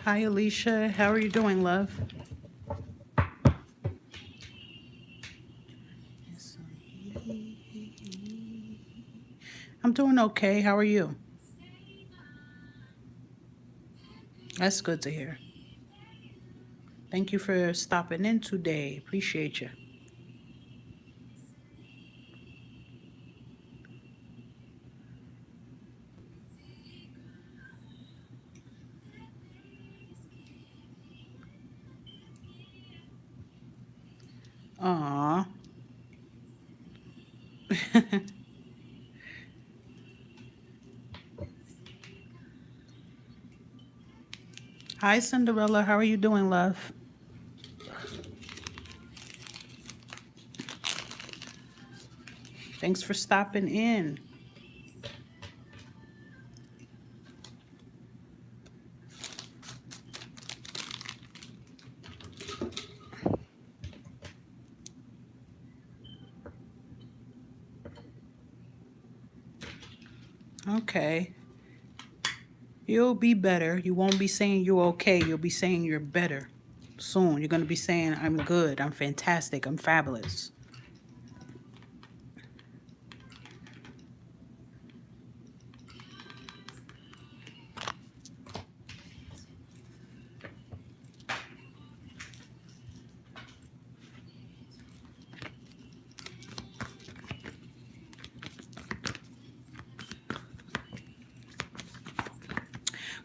Hi, Alicia. How are you doing, love? I'm doing okay. How are you? That's good to hear. Thank you for stopping in today. Appreciate you. Aw. Hi, Cinderella. How are you doing, love? Thanks for stopping in. Okay. You'll be better. You won't be saying you're okay. You'll be saying you're better soon. You're going to be saying, I'm good. I'm fantastic. I'm fabulous.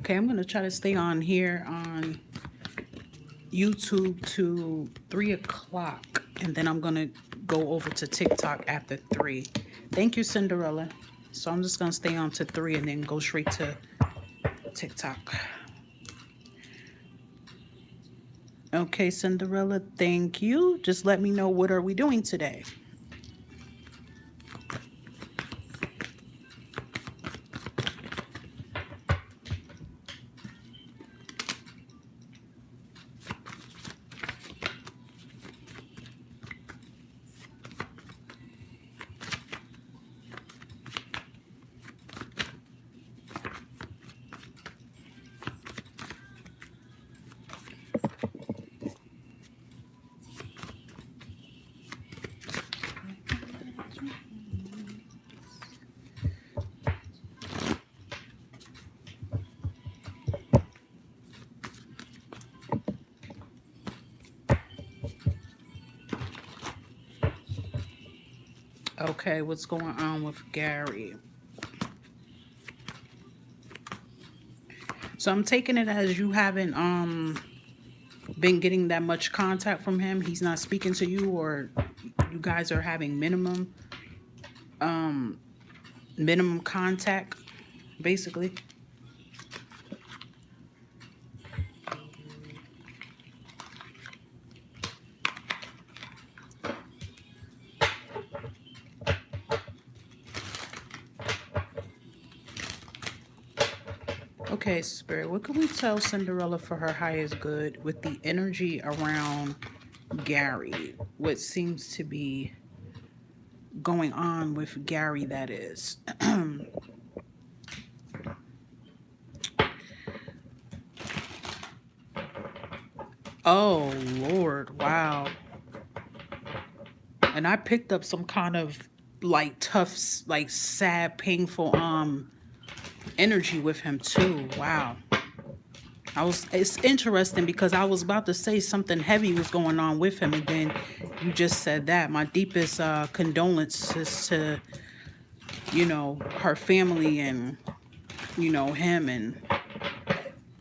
Okay, I'm going to try to stay on here on YouTube to 3 o'clock, and then I'm gonna go over to TikTok after 3. Thank you, Cinderella. So I'm just gonna stay on to 3 and then go straight to TikTok. Okay, Cinderella, thank you. Just let me know, what are we doing today? Okay, what's going on with Gary? So I'm taking it as you haven't been getting that much contact from him. He's not speaking to you, or you guys are having minimum contact, basically. Okay, Spirit, what can we tell Cinderella for her highest good with the energy around Gary? What seems to be going on with Gary, that is? Oh, Lord, wow. And I picked up some kind of like tough, like sad, painful energy with him too. Wow. It's interesting because I was about to say something heavy was going on with him, and then you just said that. My deepest condolences to, her family, and, him. And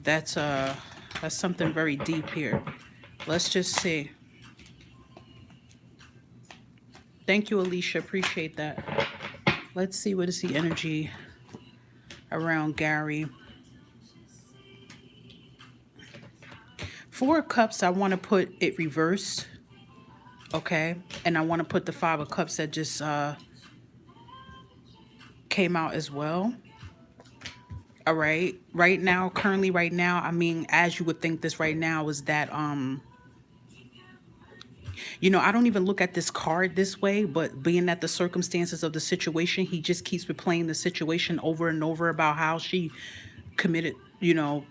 that's, that's something very deep here. Let's just see. Thank you, Alicia. Appreciate that. Let's see, what is the energy around Gary. 4 of Cups, I want to put it reversed. Okay. And I want to put the 5 of Cups that just came out as well. All right. Right now, currently right now, I mean, as you would think this right now, is that I don't even look at this card this way, but being that the circumstances of the situation, he just keeps replaying the situation over and over about how she committed,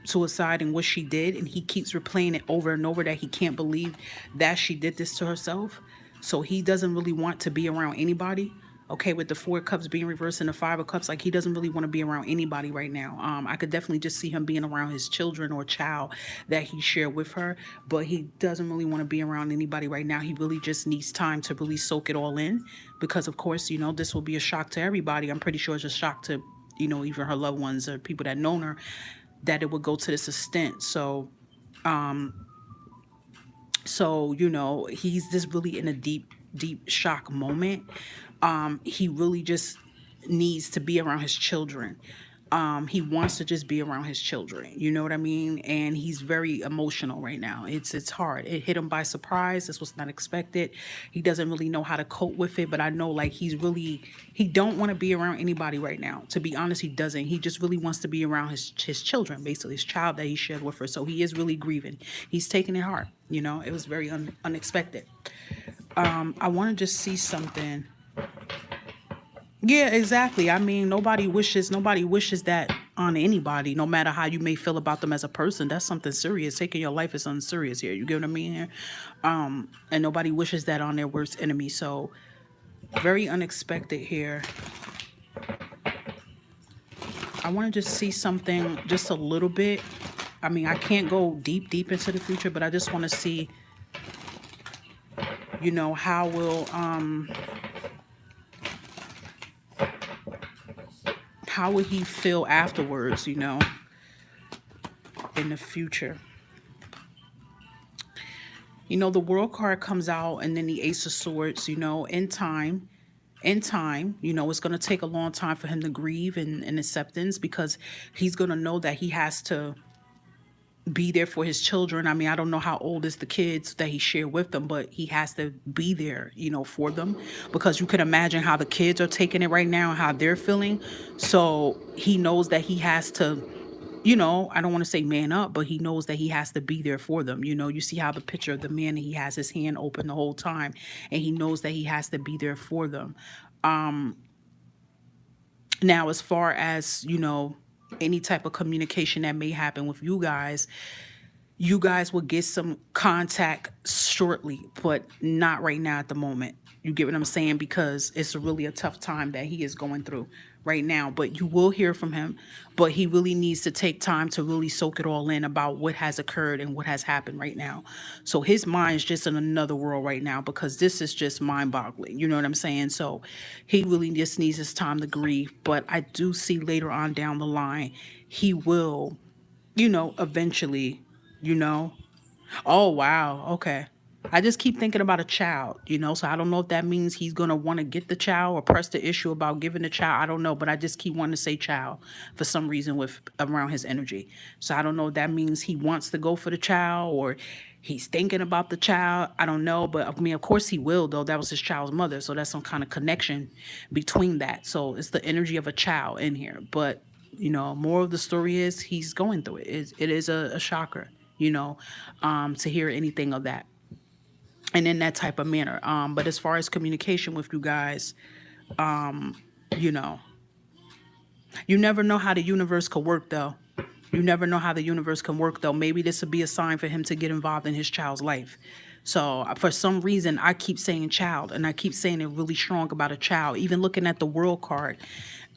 suicide and what she did, and he keeps replaying it over and over that he can't believe that she did this to herself. So he doesn't really want to be around anybody. Okay, with the Four of Cups being reversed and the Five of Cups, like he doesn't really want to be around anybody right now. I could definitely just see him being around his children or child that he shared with her, but he doesn't really want to be around anybody right now. He really just needs time to really soak it all in, because of course, this will be a shock to everybody. I'm pretty sure it's a shock to, even her loved ones or people that known her, that it would go to this extent. So he's just really in a deep shock moment. He really just needs to be around his children. He wants to just be around his children. You know what I mean? And he's very emotional right now. It's hard. It hit him by surprise. This was not expected. He doesn't really know how to cope with it, but I know like he don't want to be around anybody right now. To be honest, he doesn't. He just really wants to be around his children, basically his child that he shared with her. So he is really grieving. He's taking it hard. It was very unexpected. I want to just see something. Yeah, exactly. I mean, nobody wishes that on anybody, no matter how you may feel about them as a person. That's something serious. Taking your life is something serious here. You get what I mean here? And nobody wishes that on their worst enemy. So very unexpected here. I want to just see something just a little bit. I mean, I can't go deep into the future, but I just want to see, how will he feel afterwards, in the future. The World card comes out, and then the Ace of Swords, in time, it's going to take a long time for him to grieve and acceptance, because he's going to know that he has to be there for his children. I mean, I don't know how old is the kids that he shared with them, but he has to be there, for them, because you can imagine how the kids are taking it right now and how they're feeling. So he knows that he has to, I don't want to say man up, but he knows that he has to be there for them. You see how the picture of the man, he has his hand open the whole time, and he knows that he has to be there for them. Now, as far as, any type of communication that may happen with you guys will get some contact shortly, but not right now at the moment. You get what I'm saying? Because it's really a tough time that he is going through right now. But you will hear from him. But he really needs to take time to really soak it all in about what has occurred and what has happened right now. So his mind's just in another world right now, because this is just mind boggling. You know what I'm saying? So he really just needs his time to grieve. But I do see later on down the line, he will, eventually, you know. Oh, wow. Okay. I just keep thinking about a child, so I don't know if that means he's going to want to get the child or press the issue about giving the child. I don't know, but I just keep wanting to say child for some reason with around his energy. So I don't know if that means he wants to go for the child or he's thinking about the child. I don't know, but I mean, of course he will, though. That was his child's mother. So that's some kind of connection between that. So it's the energy of a child in here. But, more of the story is he's going through it. It is a shocker, to hear anything of that and in that type of manner. But as far as communication with you guys, you know, you never know how the universe could work, though. You never know how the universe can work, though. Maybe this would be a sign for him to get involved in his child's life. So for some reason, I keep saying child, and I keep saying it really strong about a child. Even looking at the world card,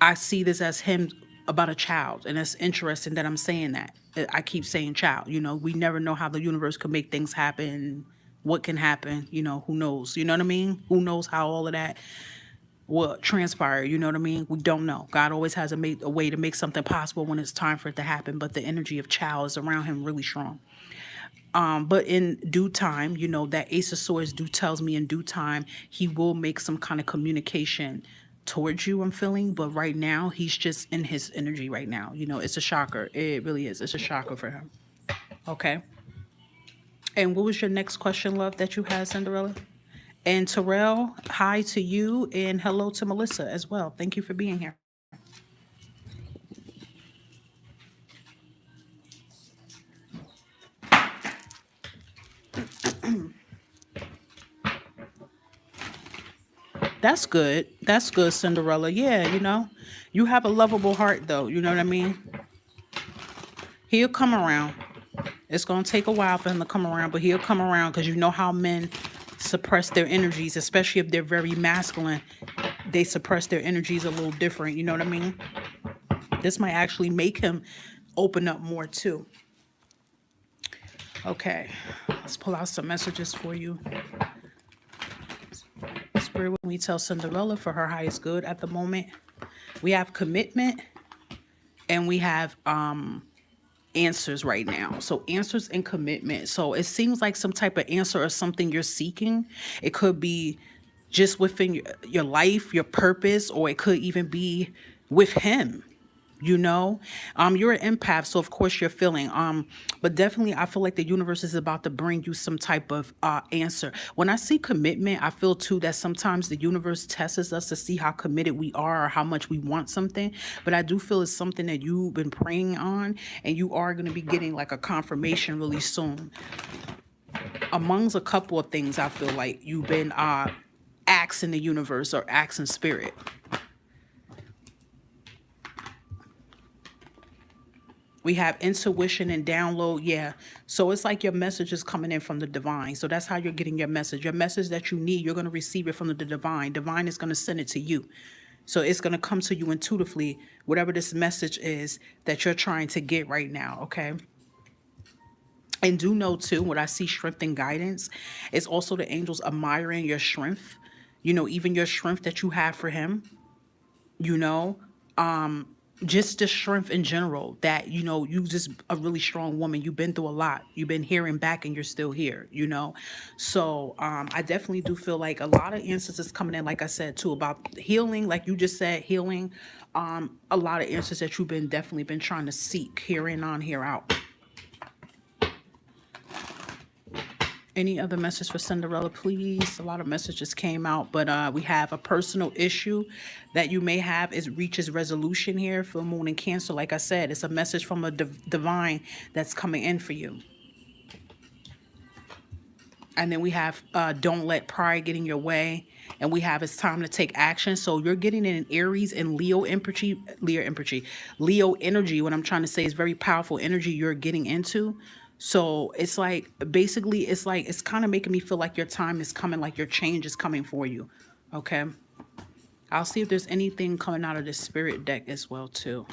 I see this as him about a child, and it's interesting that I'm saying that. I keep saying child. We never know how the universe can make things happen, what can happen, who knows? You know what I mean? Who knows how all of that will transpire? You know what I mean? We don't know. God always has a way to make something possible when it's time for it to happen, but the energy of child is around him really strong. But in due time, that Ace of Swords tells me in due time, he will make some kind of communication towards you, I'm feeling. But right now, he's just in his energy right now. It's a shocker. It really is. It's a shocker for him. Okay. And what was your next question, love, that you had, Cinderella? And Terrell, hi to you, and hello to Melissa as well. Thank you for being here. That's good. That's good, Cinderella. Yeah, you have a lovable heart, though. You know what I mean? He'll come around. It's going to take a while for him to come around, but he'll come around because you know how men suppress their energies, especially if they're very masculine. They suppress their energies a little different. You know what I mean? This might actually make him open up more too. Okay, let's pull out some messages for you. Spirit, when we tell Cinderella for her highest good at the moment, we have commitment and we have answers right now. So answers and commitment. So it seems like some type of answer or something you're seeking. It could be just within your life, your purpose, or it could even be with him. You're an empath, so of course you're feeling. But definitely I feel like the universe is about to bring you some type of answer. When I see commitment, I feel too that sometimes the universe tests us to see how committed we are or how much we want something. But I do feel it's something that you've been praying on, and you are going to be getting like a confirmation really soon. Amongst a couple of things, I feel like you've been asking the universe or asking spirit. We have intuition and download. Yeah. So it's like your message is coming in from the divine. So that's how you're getting your message. Your message that you need, you're going to receive it from the divine. Divine is going to send it to you. So it's going to come to you intuitively, whatever this message is that you're trying to get right now. Okay. And do know too, when I see strength and guidance, it's also the angels admiring your strength, even your strength that you have for him, you know. Just the strength in general that you just a really strong woman. You've been through a lot, you've been here and back, and you're still here. So I definitely do feel like a lot of answers is coming in, like I said too, about healing, like you just said, healing. A lot of answers that you've been definitely been trying to seek here in on, here out. Any other message for Cinderella, please? A lot of messages came out, but we have a personal issue that you may have is reaches resolution here for Moon and Cancer. Like I said, it's a message from a divine that's coming in for you. And then we have don't let pride get in your way. And we have it's time to take action. So you're getting in an Aries and Leo energy. Leo energy, what I'm trying to say, is very powerful energy you're getting into. So it's like, basically, it's kind of making me feel like your time is coming, like your change is coming for you. Okay. I'll see if there's anything coming out of this spirit deck as well, too.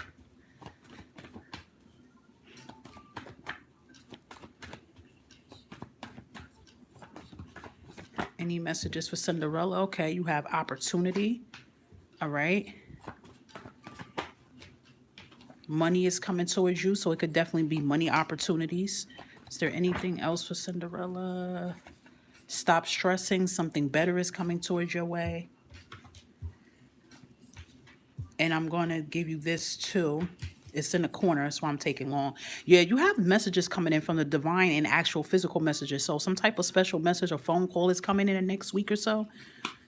Any messages for Cinderella? Okay, you have opportunity. All right. Money is coming towards you, so it could definitely be money opportunities. Is there anything else for Cinderella? Stop stressing. Something better is coming towards your way. And I'm going to give you this too. It's in the corner. That's why I'm taking long. Yeah, you have messages coming in from the divine and actual physical messages. So some type of special message or phone call is coming in the next week or so.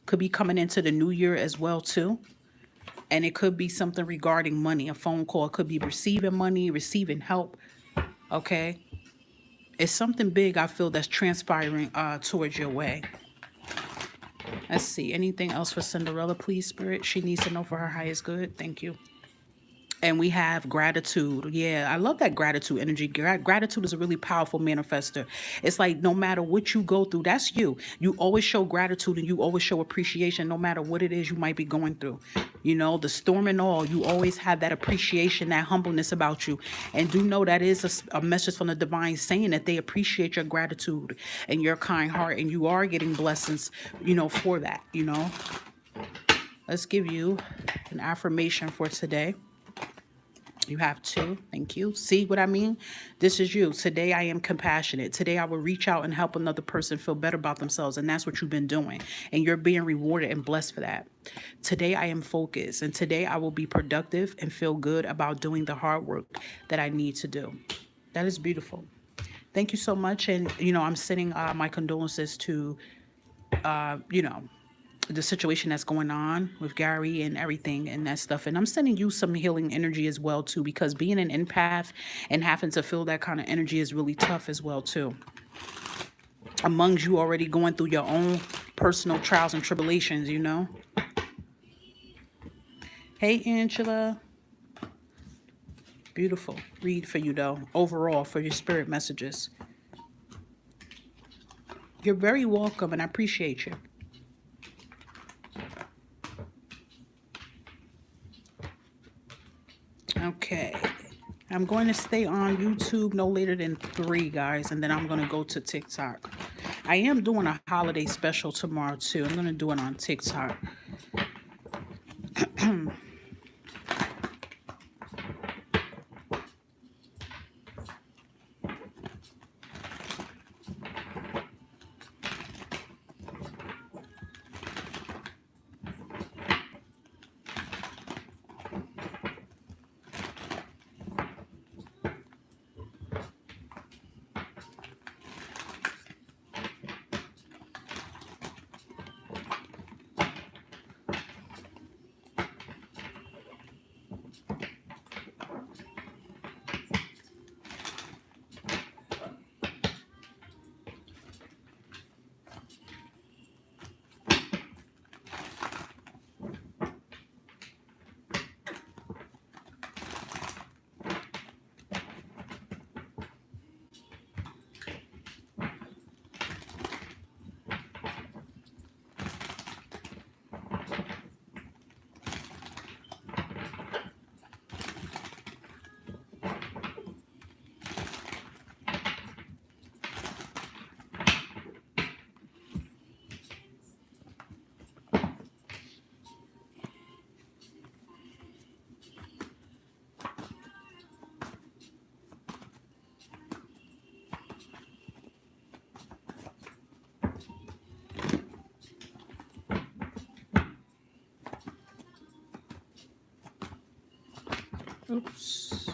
Could be coming into the new year as well too. And it could be something regarding money, a phone call. It could be receiving money, receiving help. Okay. It's something big, I feel, that's transpiring towards your way. Let's see. Anything else for Cinderella, please, Spirit? She needs to know for her highest good. Thank you. And we have gratitude. Yeah, I love that gratitude energy. Gratitude is a really powerful manifester. It's like no matter what you go through, that's you. You always show gratitude and you always show appreciation no matter what it is you might be going through. The storm and all, you always have that appreciation, that humbleness about you. And do know that is a message from the divine saying that they appreciate your gratitude and your kind heart. And you are getting blessings, for that. Let's give you an affirmation for today. You have two. Thank you. See what I mean? This is you. Today I am compassionate. Today I will reach out and help another person feel better about themselves. And that's what you've been doing. And you're being rewarded and blessed for that. Today I am focused. And today I will be productive and feel good about doing the hard work that I need to do. That is beautiful. Thank you so much. And, I'm sending my condolences to, the situation that's going on with Gary and everything and that stuff. And I'm sending you some healing energy as well too, because being an empath and having to feel that kind of energy is really tough as well too. Amongst you already going through your own personal trials and tribulations, Hey, Angela. Beautiful read for you, though, overall, for your spirit messages. You're very welcome, and I appreciate you. Okay. I'm going to stay on YouTube no later than 3, guys, and then I'm going to go to TikTok. I am doing a holiday special tomorrow, too. I'm going to do it on TikTok. Oops.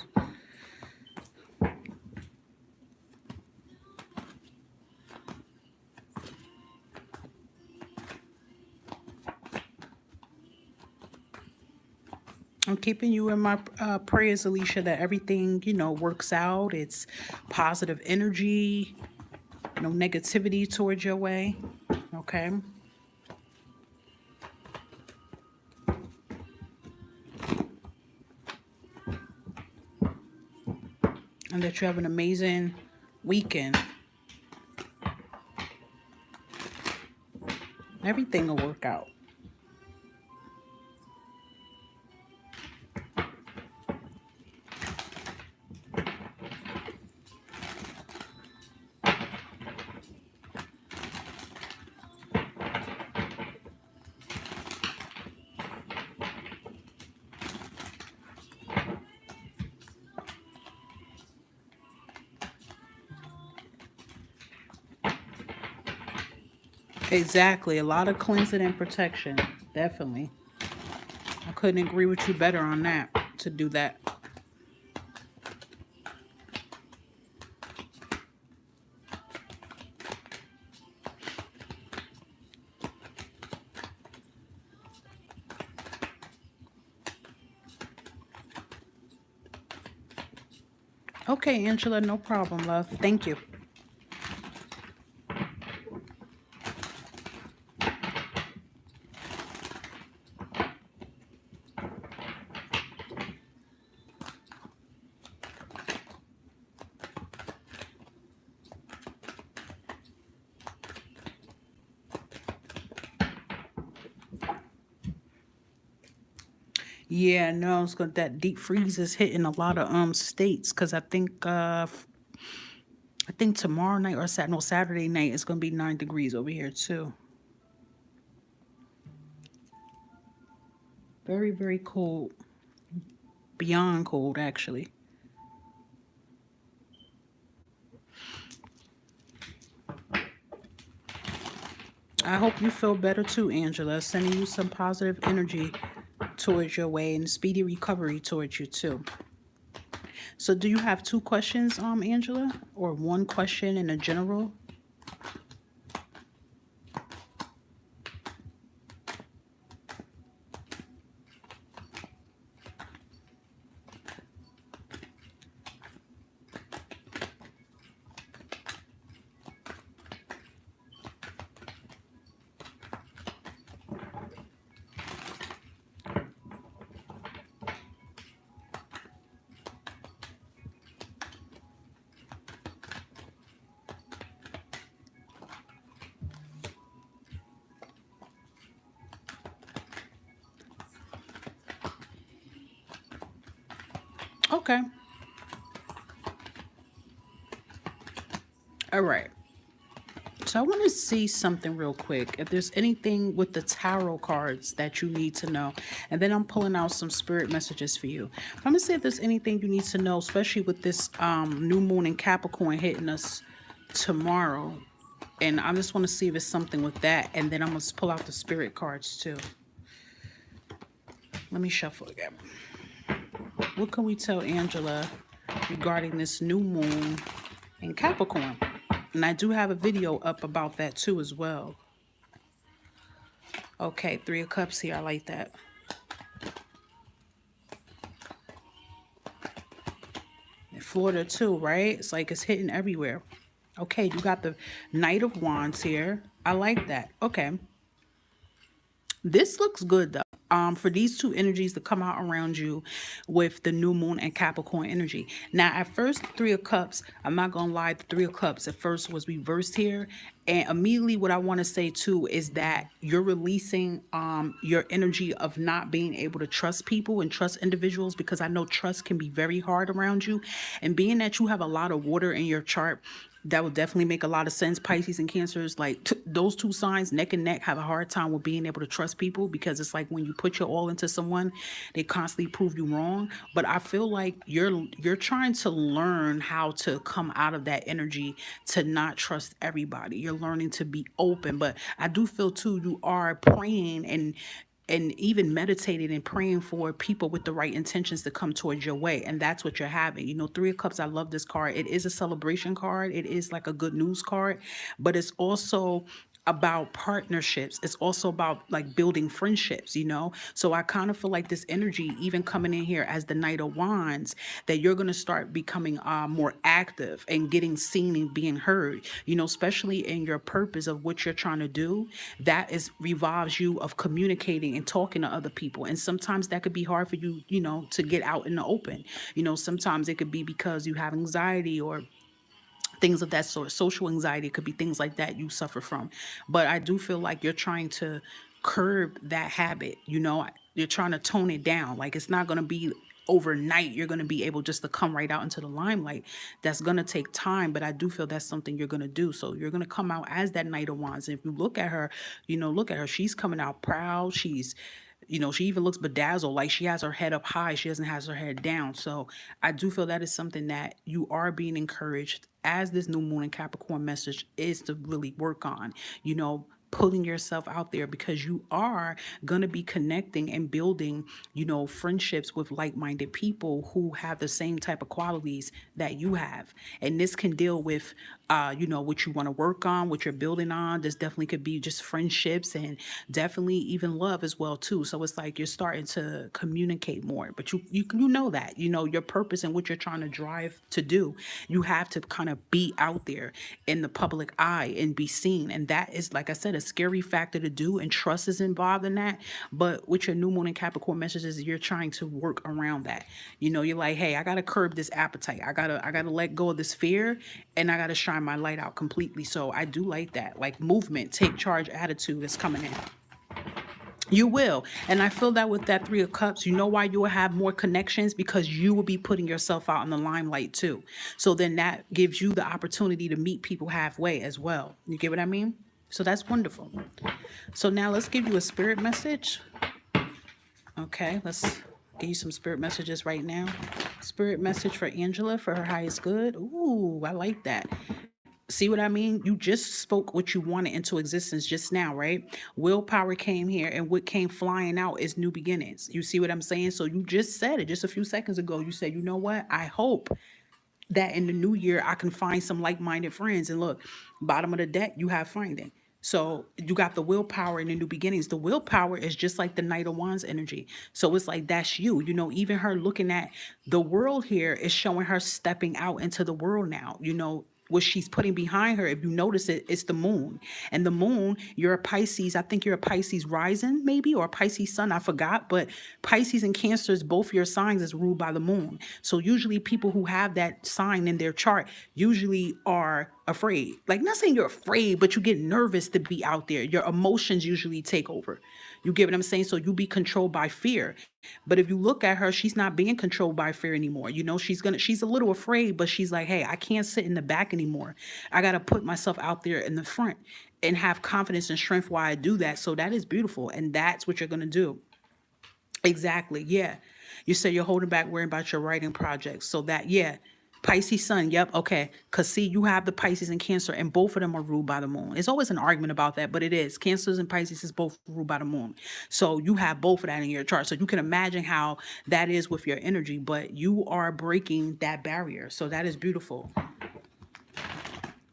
I'm keeping you in my prayers, Alicia, that everything, works out. It's positive energy, no negativity towards your way. Okay. And that you have an amazing weekend. Everything will work out. Exactly. A lot of cleansing and protection. Definitely. I couldn't agree with you better on that, to do that. Okay, Angela, no problem, love. Thank you. Yeah, no, it's got that deep freeze is hitting a lot of states, because I think tomorrow night or Saturday night it's gonna be 9 degrees over here too. Very, very cold. Beyond cold, actually. I hope you feel better too, Angela. Sending you some positive energy towards your way, and speedy recovery towards you too. So do you have 2 questions, Angela? Or one question in a general? Okay. All right. So I want to see something real quick. If there's anything with the tarot cards that you need to know, and then I'm pulling out some spirit messages for you. I'm gonna see if there's anything you need to know, especially with this new moon in Capricorn hitting us tomorrow. And I just want to see if it's something with that, and then I'm gonna pull out the spirit cards too. Let me shuffle again. What can we tell Angela regarding this new moon in Capricorn? And I do have a video up about that too as well. Okay, Three of Cups here. I like that. In Florida too, right? It's like it's hitting everywhere. Okay, you got the Knight of Wands here. I like that. Okay. This looks good though. For these two energies to come out around you with the new moon and Capricorn energy. Now, at first, Three of Cups, I'm not gonna lie, the Three of Cups at first was reversed here. And immediately what I want to say too is that you're releasing your energy of not being able to trust people and trust individuals, because I know trust can be very hard around you. And being that you have a lot of water in your chart, that would definitely make a lot of sense. Pisces and Cancers, like those two signs, neck and neck, have a hard time with being able to trust people, because it's like when you put your all into someone, they constantly prove you wrong. But I feel like you're trying to learn how to come out of that energy to not trust everybody. You're learning to be open. But I do feel too, you are praying and even meditating and praying for people with the right intentions to come towards your way. And that's what you're having. You know, Three of Cups, I love this card. It is a celebration card. It is like a good news card, but it's also about partnerships. It's also about like building friendships, you know? So I kind of feel like this energy, even coming in here as the Knight of Wands, that you're going to start becoming more active and getting seen and being heard, you know, especially in your purpose of what you're trying to do. That is revolves you of communicating and talking to other people. And sometimes that could be hard for you, you know, to get out in the open. You know, sometimes it could be because you have anxiety or things of that sort. Social anxiety could be things like that you suffer from. But I do feel like you're trying to curb that habit. You know, you're trying to tone it down. Like it's not going to be overnight you're going to be able just to come right out into the limelight. That's going to take time, but I do feel that's something you're going to do. So you're going to come out as that Knight of Wands. And if you look at her, you know, look at her, she's coming out proud. She's, you know, she even looks bedazzled, like she has her head up high. She doesn't have her head down. So I do feel that is something that you are being encouraged as this new moon and Capricorn message is to really work on, you know, putting yourself out there, because you are going to be connecting and building, you know, friendships with like-minded people who have the same type of qualities that you have. And this can deal with, you know, what you want to work on, what you're building on. This definitely could be just friendships and definitely even love as well too. So it's like you're starting to communicate more, but you know that, you know, your purpose and what you're trying to drive to do. You have to kind of be out there in the public eye and be seen. And that is, like I said, a scary factor to do, and trust is involved in that. But with your new moon and Capricorn messages, you're trying to work around that. You know, you're like, hey, I gotta curb this appetite. I gotta let go of this fear, and I gotta shine my light out completely. So I do like that, like movement, take charge attitude is coming in. You will. And I feel that with that Three of Cups, you know why you will have more connections? Because you will be putting yourself out in the limelight too. So then that gives you the opportunity to meet people halfway as well. You get what I mean? So that's wonderful. So now let's give you a spirit message. Okay, let's give you some spirit messages right now. Spirit message for Angela for her highest good. Ooh, I like that. See what I mean? You just spoke what you wanted into existence just now, right? Willpower came here, and what came flying out is new beginnings. You see what I'm saying? So you just said it just a few seconds ago. You said, you know what? I hope that in the new year I can find some like-minded friends. And look, bottom of the deck, you have finding. So you got the willpower and the new beginnings. The willpower is just like the Knight of Wands energy. So it's like that's you. You know, even her looking at the world here is showing her stepping out into the world now. You know, what she's putting behind her, if you notice it, it's the moon. And the moon, you're a Pisces. I think you're a Pisces rising, maybe, or a Pisces sun. I forgot. But Pisces and Cancers, both your signs is ruled by the moon. So usually people who have that sign in their chart usually are afraid. Like, not saying you're afraid, but you get nervous to be out there. Your emotions usually take over. You get what I'm saying? So you be controlled by fear. But if you look at her, she's not being controlled by fear anymore. You know, she's a little afraid, but she's like, hey, I can't sit in the back anymore. I got to put myself out there in the front and have confidence and strength while I do that. So that is beautiful. And that's what you're going to do. Exactly. Yeah. You say you're holding back worrying about your writing projects. So that, yeah. Pisces sun. Yep. Okay. Because see, you have the Pisces and Cancer, and both of them are ruled by the moon. It's always an argument about that, but it is. Cancers and Pisces is both ruled by the moon. So you have both of that in your chart. So you can imagine how that is with your energy, but you are breaking that barrier. So that is beautiful.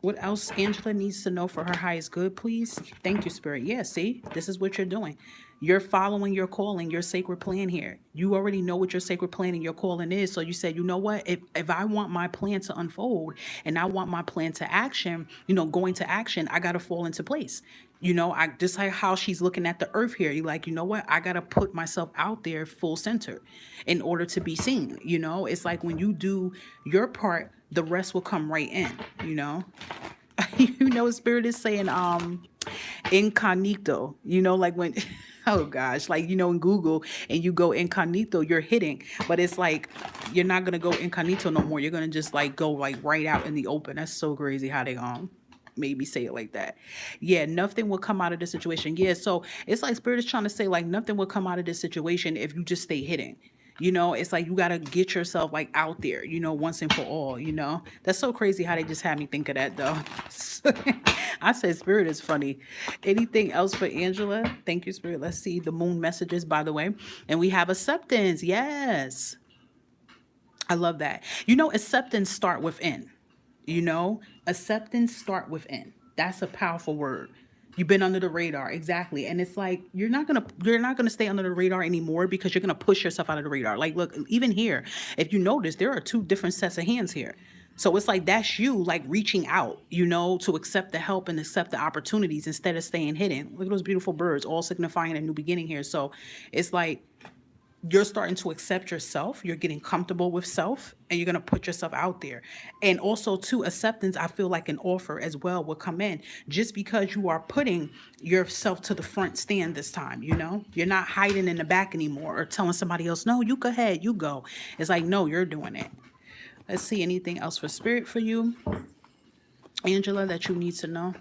What else Angela needs to know for her highest good, please? Thank you, Spirit. Yeah, see, this is what you're doing. You're following your calling, your sacred plan here. You already know what your sacred plan and your calling is. So you said, you know what? If I want my plan to unfold and I want my plan to action, going to action, I got to fall into place. I just like how she's looking at the earth here. You're like, you know what? I got to put myself out there full center in order to be seen. It's like when you do your part, the rest will come right in, Spirit is saying incognito, like when oh gosh, like in Google and you go incognito, you're hitting, but it's like you're not gonna go incognito no more. You're gonna just like go like right out in the open. That's so crazy how they maybe say it like that. Yeah, nothing will come out of this situation. Yeah, so it's like Spirit is trying to say like nothing will come out of this situation if you just stay hidden. It's like you got to get yourself like out there, once and for all. That's so crazy how they just had me think of that though. I said Spirit is funny. Anything else for Angela? Thank you, Spirit. Let's see the moon messages, by the way. And we have acceptance. Yes. I love that. Acceptance start within. Acceptance start within. That's a powerful word. You've been under the radar, exactly. And it's like you're not gonna stay under the radar anymore because you're gonna push yourself out of the radar. Like, look, even here, if you notice, there are two different sets of hands here. So it's like that's you like reaching out, to accept the help and accept the opportunities instead of staying hidden. Look at those beautiful birds, all signifying a new beginning here. So it's like you're starting to accept yourself, you're getting comfortable with self, and you're going to put yourself out there. And also to acceptance, I feel like an offer as well will come in just because you are putting yourself to the front stand this time. You're not hiding in the back anymore or telling somebody else, no, you go ahead, you go. It's like, no, you're doing it. Let's see anything else for Spirit for you, Angela, that you need to know.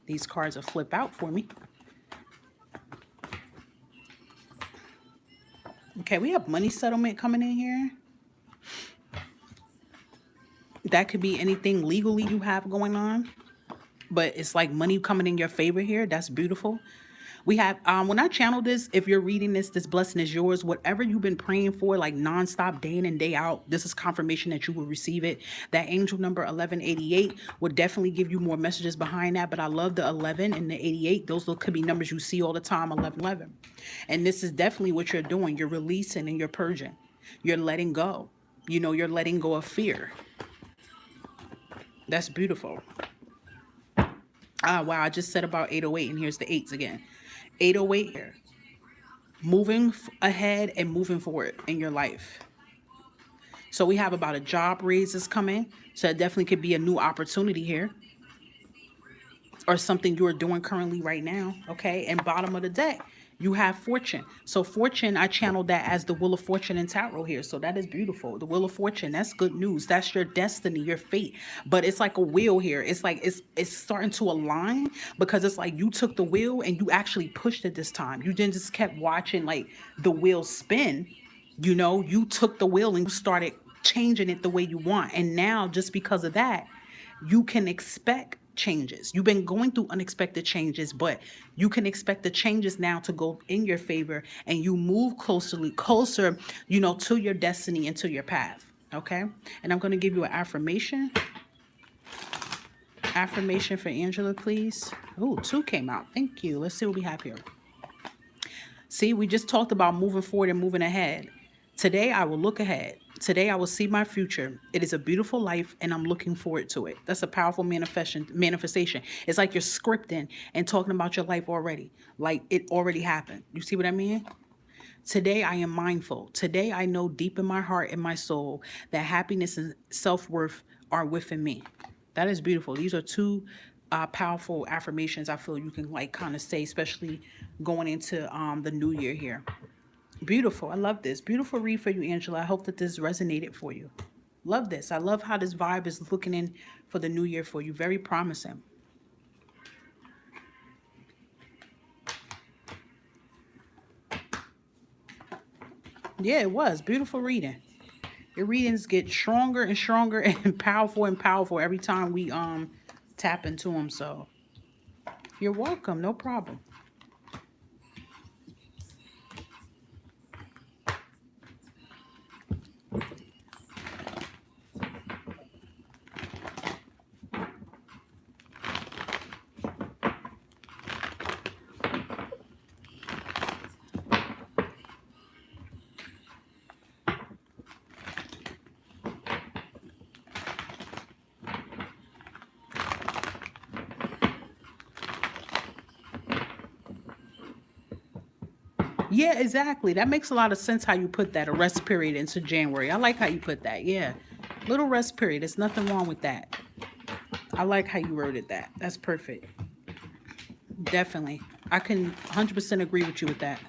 These cards will flip out for me. Okay, we have money settlement coming in here. That could be anything legally you have going on, but it's like money coming in your favor here. That's beautiful. We have, when I channel this, if you're reading this blessing is yours. Whatever you've been praying for, like nonstop, day in and day out, this is confirmation that you will receive it. That angel number 1188 would definitely give you more messages behind that. But I love the 11 and the 88. Those could be numbers you see all the time, 1111. And this is definitely what you're doing. You're releasing and you're purging. You're letting go. You're letting go of fear. That's beautiful. Ah, wow. I just said about 808, and here's the eights again. 808 here. Moving ahead and moving forward in your life. So we have about a job raises coming. So it definitely could be a new opportunity here. Or something you're doing currently right now. Okay. And bottom of the deck, you have fortune. So fortune, I channeled that as the wheel of fortune in tarot here. So that is beautiful. The wheel of fortune, that's good news. That's your destiny, your fate. But it's like a wheel here. It's like it's starting to align because it's like you took the wheel and you actually pushed it this time. You didn't just kept watching like the wheel spin. You took the wheel and you started changing it the way you want. And now just because of that, you can expect changes. You've been going through unexpected changes, but you can expect the changes now to go in your favor and you move closer, to your destiny and to your path. Okay. And I'm going to give you an affirmation. Affirmation for Angela, please. Oh, 2 came out. Thank you. Let's see what we have here. See, we just talked about moving forward and moving ahead. Today, I will look ahead. Today, I will see my future. It is a beautiful life, and I'm looking forward to it. That's a powerful manifestation. It's like you're scripting and talking about your life already. Like it already happened. You see what I mean? Today, I am mindful. Today, I know deep in my heart and my soul that happiness and self-worth are within me. That is beautiful. These are 2 powerful affirmations I feel you can like kind of say, especially going into the new year here. Beautiful. I love this. Beautiful read for you, Angela. I hope that this resonated for you. Love this. I love how this vibe is looking in for the new year for you. Very promising. Yeah, it was. Beautiful reading. Your readings get stronger and stronger and powerful every time we tap into them. So you're welcome. No problem. Yeah, exactly. That makes a lot of sense how you put that, a rest period into January. I like how you put that. Yeah. Little rest period. There's nothing wrong with that. I like how you worded that. That's perfect. Definitely. I can 100% agree with you with that.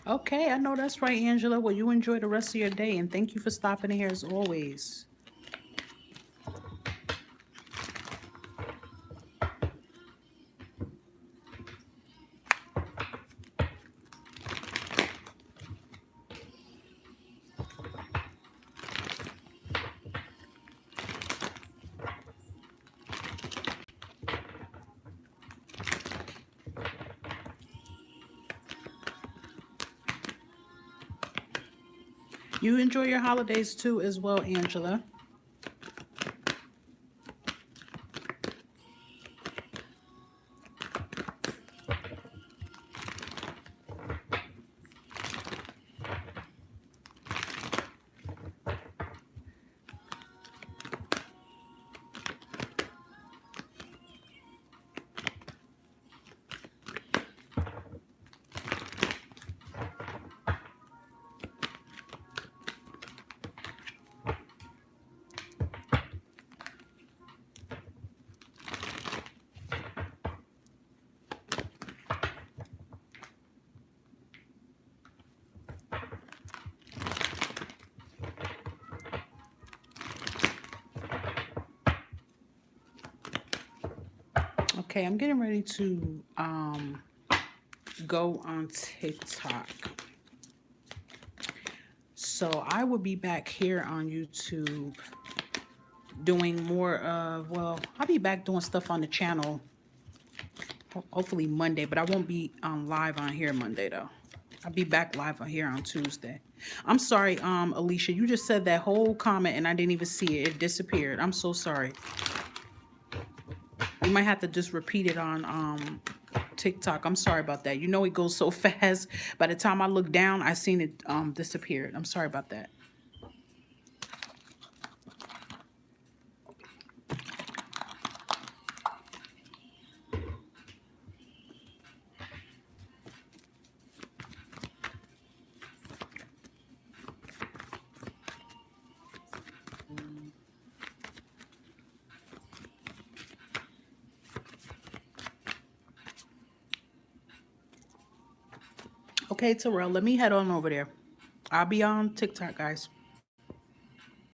Okay, I know that's right, Angela. Well, you enjoy the rest of your day and thank you for stopping in here as always. You enjoy your holidays too, as well, Angela. Okay, I'm getting ready to go on TikTok. So I will be back here on YouTube doing more of, well, I'll be back doing stuff on the channel hopefully Monday, but I won't be live on here Monday though. I'll be back live on here on Tuesday. I'm sorry, Alicia, you just said that whole comment and I didn't even see it. It disappeared. I'm so sorry. You might have to just repeat it on TikTok. I'm sorry about that. You know it goes so fast. By the time I look down, I seen it disappeared. I'm sorry about that. Okay, Terrell, let me head on over there. I'll be on TikTok, guys.